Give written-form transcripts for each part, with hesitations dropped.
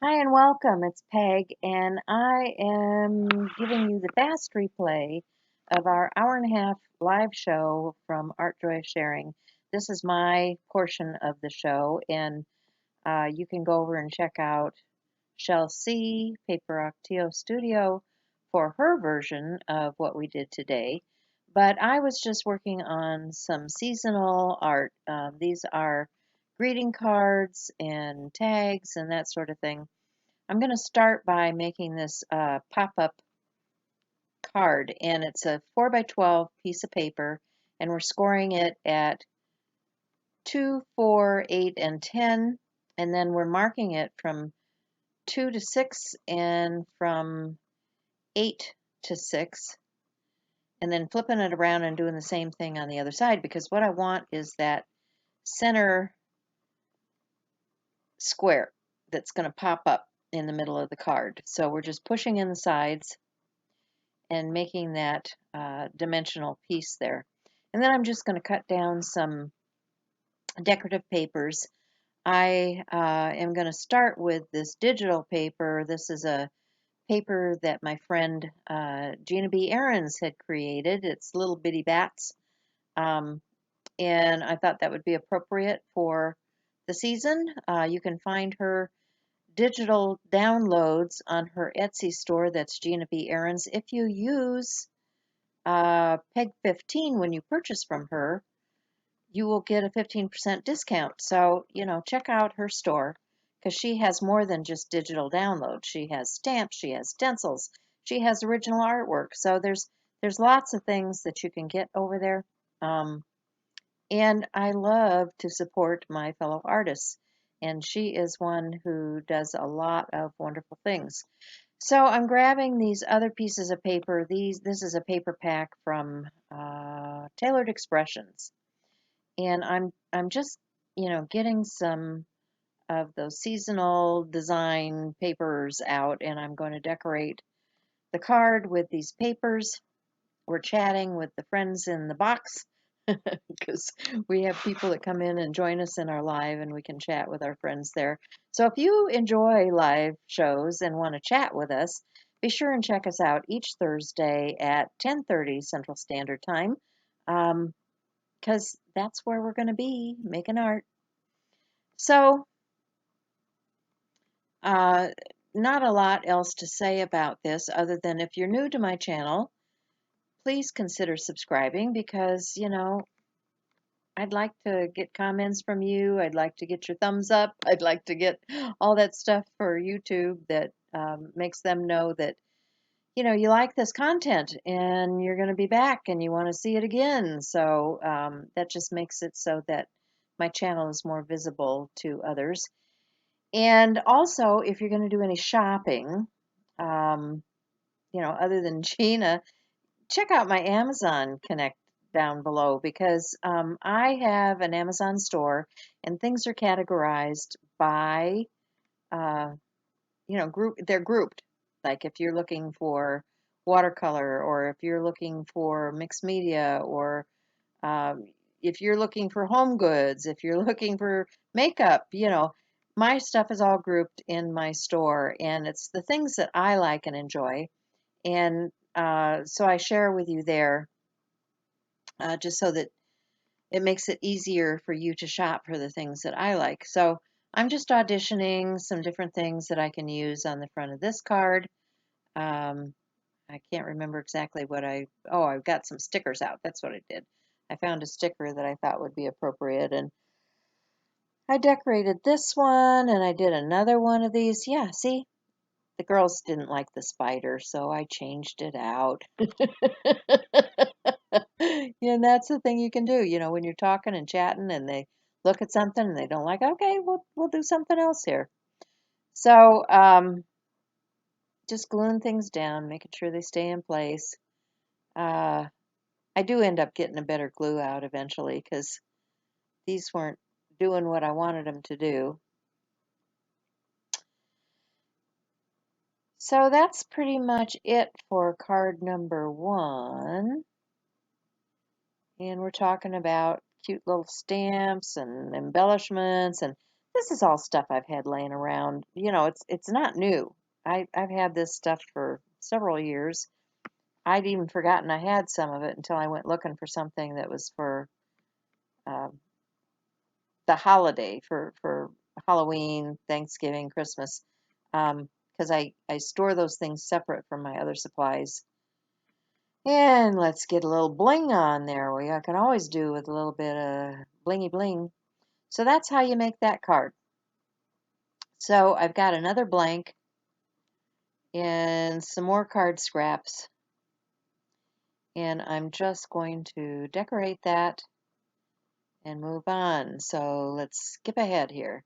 Hi and welcome. It's Peg, and I am giving you the fast replay of our hour and a half live show from Art Joy Sharing. This is my portion of the show, and you can go over and check out Shell C, Paper Octio Studio for her version of what we did today. But I was just working on some seasonal art. These are greeting cards and tags and that sort of thing. I'm going to start by making this pop-up card, and it's a 4 by 12 piece of paper, and we're scoring it at 2, 4, 8, and 10, and then we're marking it from 2 to 6 and from 8 to 6, and then flipping it around and doing the same thing on the other side, because what I want is that center square that's going to pop up in the middle of the card. So we're just pushing in the sides and making that dimensional piece there. And then I'm just going to cut down some decorative papers. I am going to start with this digital paper. This is a paper that my friend Gina B. Ahrens had created. It's little bitty bats. And I thought that would be appropriate for the season. You can find her digital downloads on her Etsy store. That's Gina B. Ahrens. If you use PEG 15 when you purchase from her, you will get a 15% discount. So, check out her store because she has more than just digital downloads. She has stamps, she has stencils, she has original artwork. So there's lots of things that you can get over there. And I love to support my fellow artists, and she is one who does a lot of wonderful things. So I'm grabbing these other pieces of paper. This is a paper pack from Tailored Expressions, and I'm just getting some of those seasonal design papers out, and I'm going to decorate the card with these papers. We're chatting with the friends in the box because we have people that come in and join us in our live, and we can chat with our friends there. So if you enjoy live shows and want to chat with us, be sure and check us out each Thursday at 10:30 Central Standard Time, because that's where we're going to be making art. So, uh, not a lot else to say about this other than if you're new to my channel, please consider subscribing because, I'd like to get comments from you. I'd like to get your thumbs up. I'd like to get all that stuff for YouTube that makes them know that, you like this content and you're going to be back and you want to see it again. So that just makes it so that my channel is more visible to others. And also, if you're going to do any shopping, um, other than Gina, check out my Amazon Connect down below because I have an Amazon store and things are categorized by, uh, they're grouped. Like if you're looking for watercolor or if you're looking for mixed media or um, if you're looking for home goods, if you're looking for makeup, my stuff is all grouped in my store and it's the things that I like and enjoy. And so I share with you there just so that it makes it easier for you to shop for the things that I like. So I'm just auditioning some different things that I can use on the front of this card. Um, I can't remember exactly I've got some stickers out. That's what I did. I found a sticker that I thought would be appropriate and I decorated this one and I did another one of these. Yeah, see, the girls didn't like the spider, so I changed it out. Yeah, and that's the thing you can do, when you're talking and chatting and they look at something and they don't like, okay, we'll do something else here. So, just gluing things down, making sure they stay in place. Uh, I do end up getting a better glue out eventually because these weren't doing what I wanted them to do. So that's pretty much it for card number 1. And we're talking about cute little stamps and embellishments. And This is all stuff I've had laying around. You know, it's not new. I've had this stuff for several years. I'd even forgotten I had some of it until I went looking for something that was for um, the holiday for Halloween, Thanksgiving, Christmas, because I store those things separate from my other supplies. And let's get a little bling on there. We can always do with a little bit of blingy bling. So that's how you make that card. So I've got another blank and some more card scraps, and I'm just going to decorate that and move on. So let's skip ahead here.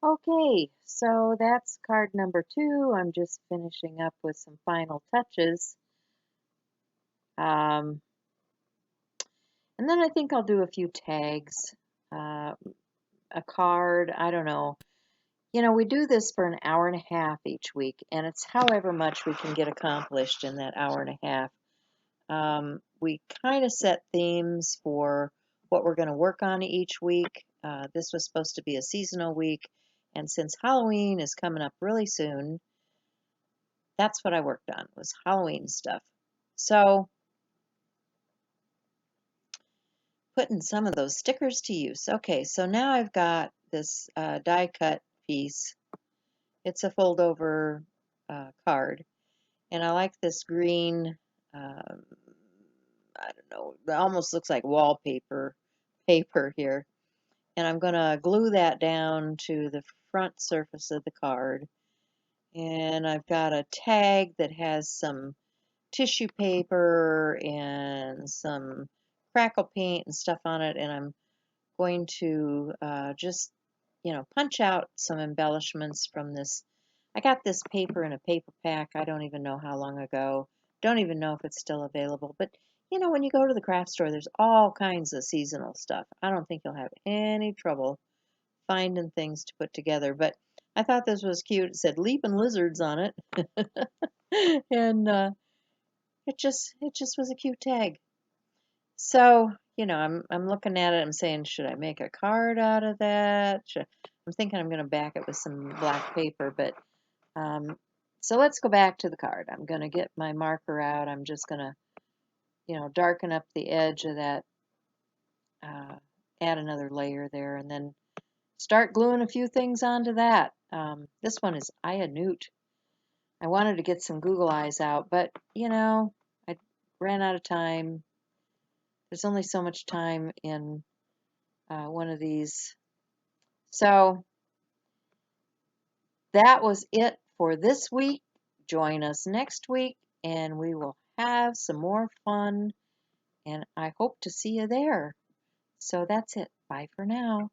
Okay, so that's card number 2. I'm just finishing up with some final touches. Um, and then I think I'll do a few tags, uh, a card, I don't know. You know, we do this for an hour and a half each week, and it's however much we can get accomplished in that hour and a half. We kind of set themes for what we're going to work on each week. This was supposed to be a seasonal week, and since Halloween is coming up really soon, that's what I worked on, was Halloween stuff. So, putting some of those stickers to use. Okay, so now I've got this die cut piece. It's a fold over card, and I like this green um, I don't know, it almost looks like wallpaper paper here. And I'm going to glue that down to the front surface of the card. And I've got a tag that has some tissue paper and some crackle paint and stuff on it. And I'm going to just, punch out some embellishments from this. I got this paper in a paper pack. I don't even know how long ago. Don't even know if it's still available. But, when you go to the craft store, there's all kinds of seasonal stuff. I don't think you'll have any trouble finding things to put together. But I thought this was cute. It said leaping lizards on it. And it just was a cute tag. So, I'm looking at it, I'm saying, should I make a card out of that? I'm thinking I'm going to back it with some black paper, but so let's go back to the card. I'm going to get my marker out. I'm just going to, darken up the edge of that, add another layer there, and then start gluing a few things onto that. This one is Aya Newt. I wanted to get some Google Eyes out, but, I ran out of time. There's only so much time in one of these. So that was it for this week. Join us next week and we will have some more fun. And I hope to see you there. So that's it. Bye for now.